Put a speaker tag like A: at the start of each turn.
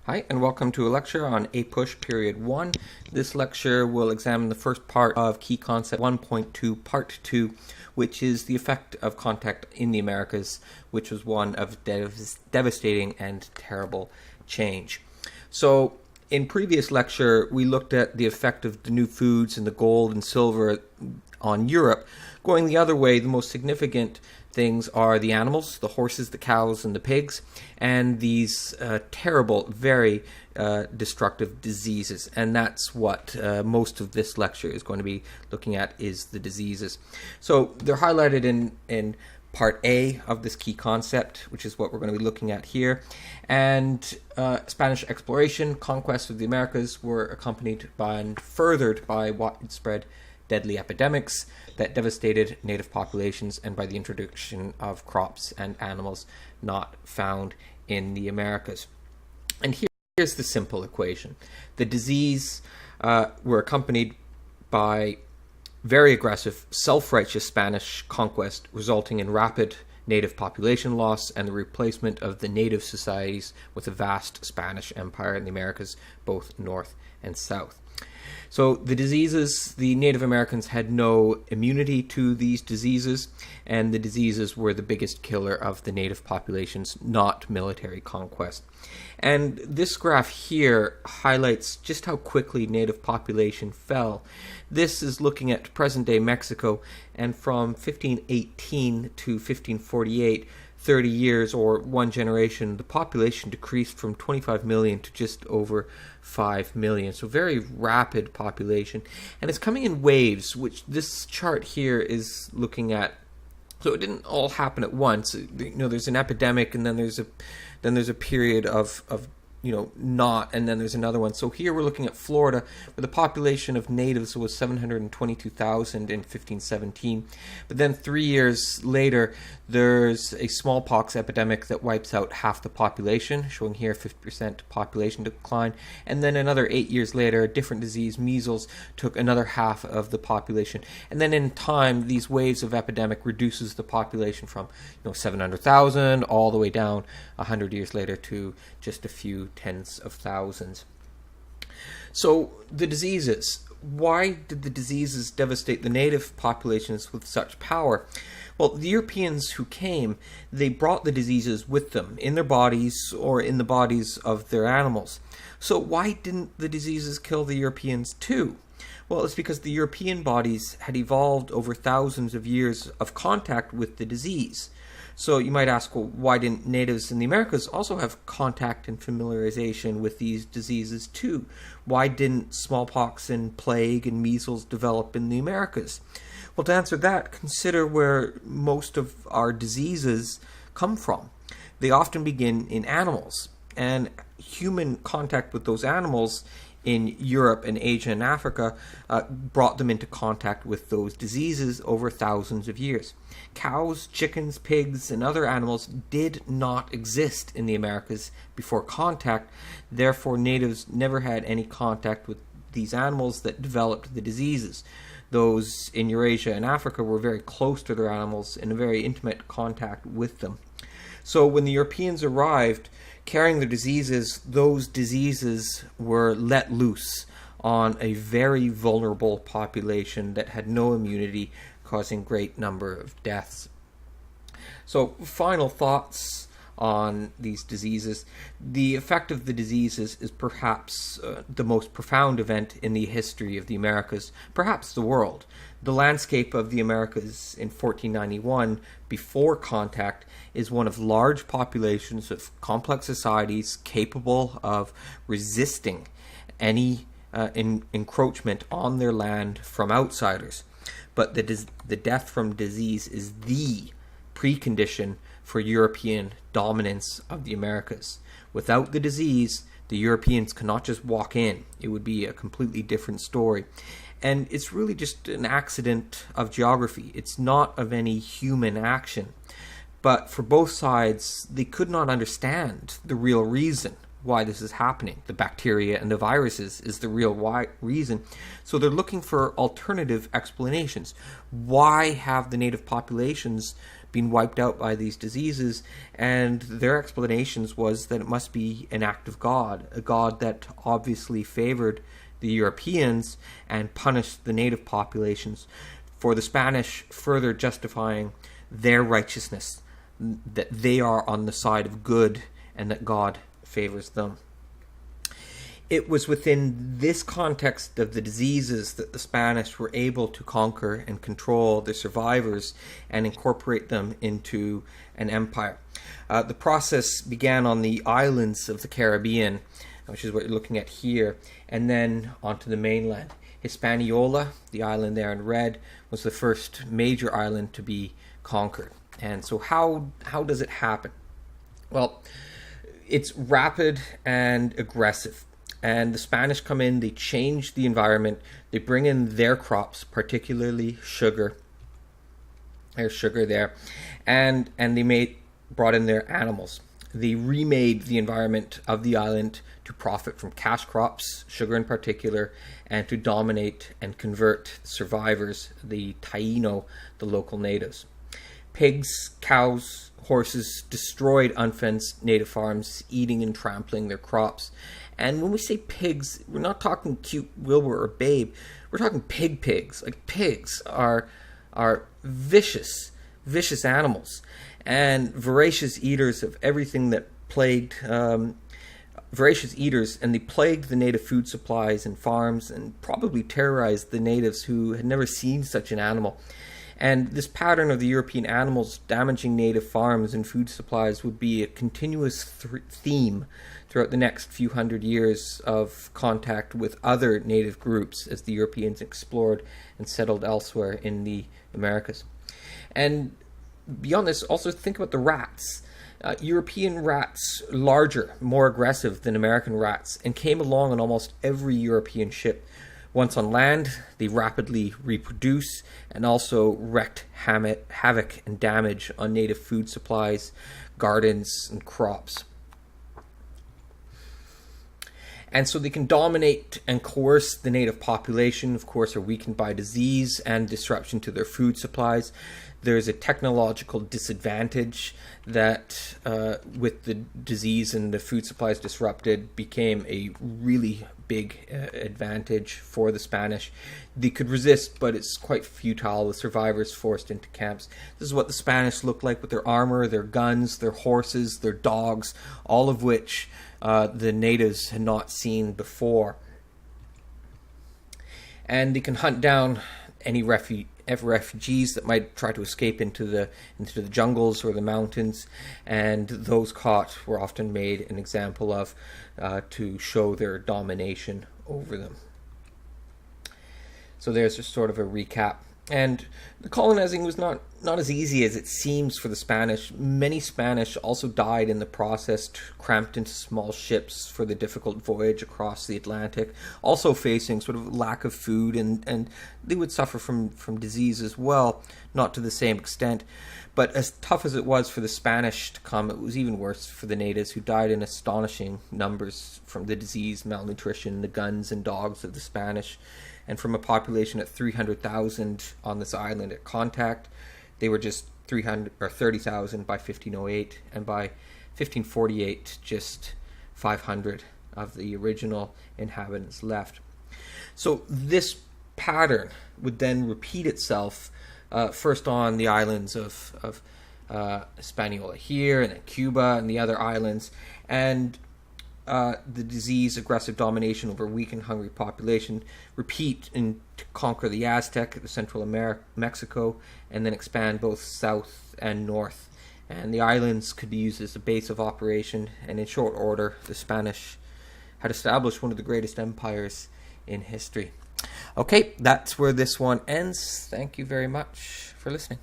A: Hi, and welcome to a lecture on APUSH Period 1. This lecture will examine the first part of Key Concept 1.2 Part 2, which is the effect of contact in the Americas, which was one of devastating and terrible change. So, in previous lecture, we looked at the effect of the new foods and the gold and silver on Europe. Going the other way, the most significant things are the animals, the horses, the cows, and the pigs, and these terrible, very destructive diseases. And that's what most of this lecture is going to be looking at, is the diseases. So they're highlighted in Part A of this key concept, which is what we're going to be looking at here. And Spanish exploration, conquest of the Americas were accompanied by and furthered by widespread deadly epidemics that devastated native populations, and by the introduction of crops and animals not found in the Americas. And here's the simple equation. The disease were accompanied by very aggressive, self-righteous Spanish conquest, resulting in rapid native population loss and the replacement of the native societies with a vast Spanish empire in the Americas, both north and south. So the diseases, the Native Americans had no immunity to these diseases, and the diseases were the biggest killer of the native populations, not military conquest. And this graph here highlights just how quickly native population fell. This is looking at present-day Mexico, and from 1518 to 1548, 30 years or one generation, the population decreased from 25 million to just over 5 million. So very rapid population. And it's coming in waves, which this chart here is looking at. So it didn't all happen at once. There's an epidemic, and then there's a period of not, and then there's another one. So here we're looking at Florida, where the population of natives was 722,000 in 1517. But then 3 years later, there's a smallpox epidemic that wipes out half the population, showing here 50% population decline. And then another 8 years later, a different disease, measles, took another half of the population. And then in time, these waves of epidemic reduces the population from 700,000 all the way down 100 years later to just a few tens of thousands. So the diseases. Why did the diseases devastate the native populations with such power? Well, the Europeans who came, they brought the diseases with them in their bodies or in the bodies of their animals. So why didn't the diseases kill the Europeans too? Well, it's because the European bodies had evolved over thousands of years of contact with the disease. So you might ask, well, why didn't natives in the Americas also have contact and familiarization with these diseases too? Why didn't smallpox and plague and measles develop in the Americas? Well, to answer that, consider where most of our diseases come from. They often begin in animals, and human contact with those animals in Europe and Asia and Africa brought them into contact with those diseases over thousands of years. Cows, chickens, pigs, and other animals did not exist in the Americas before contact. Therefore, natives never had any contact with these animals that developed the diseases. Those in Eurasia and Africa were very close to their animals, in a very intimate contact with them. So when the Europeans arrived carrying the diseases, those diseases were let loose on a very vulnerable population that had no immunity, causing great number of deaths. So final thoughts on these diseases. The effect of the diseases is perhaps the most profound event in the history of the Americas, perhaps the world. The landscape of the Americas in 1491, before contact, is one of large populations of complex societies capable of resisting any encroachment on their land from outsiders. But the death from disease is the precondition for European dominance of the Americas. Without the disease, the Europeans cannot just walk in. It would be a completely different story. And it's really just an accident of geography. It's not of any human action. But for both sides, they could not understand the real reason why this is happening. The bacteria and the viruses is the real reason. So they're looking for alternative explanations. Why have the native populations been wiped out by these diseases, and their explanations was that it must be an act of God, a God that obviously favored the Europeans and punished the native populations, for the Spanish further justifying their righteousness, that they are on the side of good and that God favors them. It was within this context of the diseases that the Spanish were able to conquer and control the survivors and incorporate them into an empire. The process began on the islands of the Caribbean, which is what you're looking at here, and then onto the mainland. Hispaniola, the island there in red, was the first major island to be conquered. And so how does it happen? Well, it's rapid and aggressive. And the Spanish come in, they change the environment, they bring in their crops, particularly sugar. There's sugar there. And they brought in their animals. They remade the environment of the island to profit from cash crops, sugar in particular, and to dominate and convert survivors, the Taino, the local natives. Pigs, cows, horses destroyed unfenced native farms, eating and trampling their crops. And when we say pigs, we're not talking cute Wilbur or Babe. We're talking pigs. Like, pigs are vicious animals and voracious eaters of everything that plagued, voracious eaters, and they plagued the native food supplies and farms and probably terrorized the natives who had never seen such an animal. And this pattern of the European animals damaging native farms and food supplies would be a continuous theme throughout the next few hundred years of contact with other native groups as the Europeans explored and settled elsewhere in the Americas. And beyond this, also think about the rats. European rats, larger, more aggressive than American rats, and came along on almost every European ship. Once on land, they rapidly reproduce and also wreaked havoc and damage on native food supplies, gardens, and crops. And so they can dominate and coerce the native population, of course, are weakened by disease and disruption to their food supplies. There's a technological disadvantage that, with the disease and the food supplies disrupted, became a really big advantage for the Spanish. They could resist, but it's quite futile, the survivors forced into camps. This is what the Spanish looked like with their armor, their guns, their horses, their dogs, all of which the natives had not seen before. And they can hunt down any refugees that might try to escape into the jungles or the mountains, and those caught were often made an example of to show their domination over them. So there's just sort of a recap. And the colonizing was not as easy as it seems for the Spanish. Many Spanish also died in the process, cramped into small ships for the difficult voyage across the Atlantic, also facing sort of lack of food, and they would suffer from disease as well, not to the same extent. But as tough as it was for the Spanish to come, it was even worse for the natives, who died in astonishing numbers from the disease, malnutrition, the guns and dogs of the Spanish. And from a population at 300,000 on this island at contact, they were just 30,000 by 1508, and by 1548, just 500 of the original inhabitants left. So this pattern would then repeat itself first on the islands of Hispaniola here, and then Cuba and the other islands, and the disease, aggressive domination over a weak and hungry population repeat to conquer the Aztec, the Central Mexico, and then expand both south and north. And the islands could be used as a base of operation, and in short order, the Spanish had established one of the greatest empires in history. Okay, that's where this one ends. Thank you very much for listening.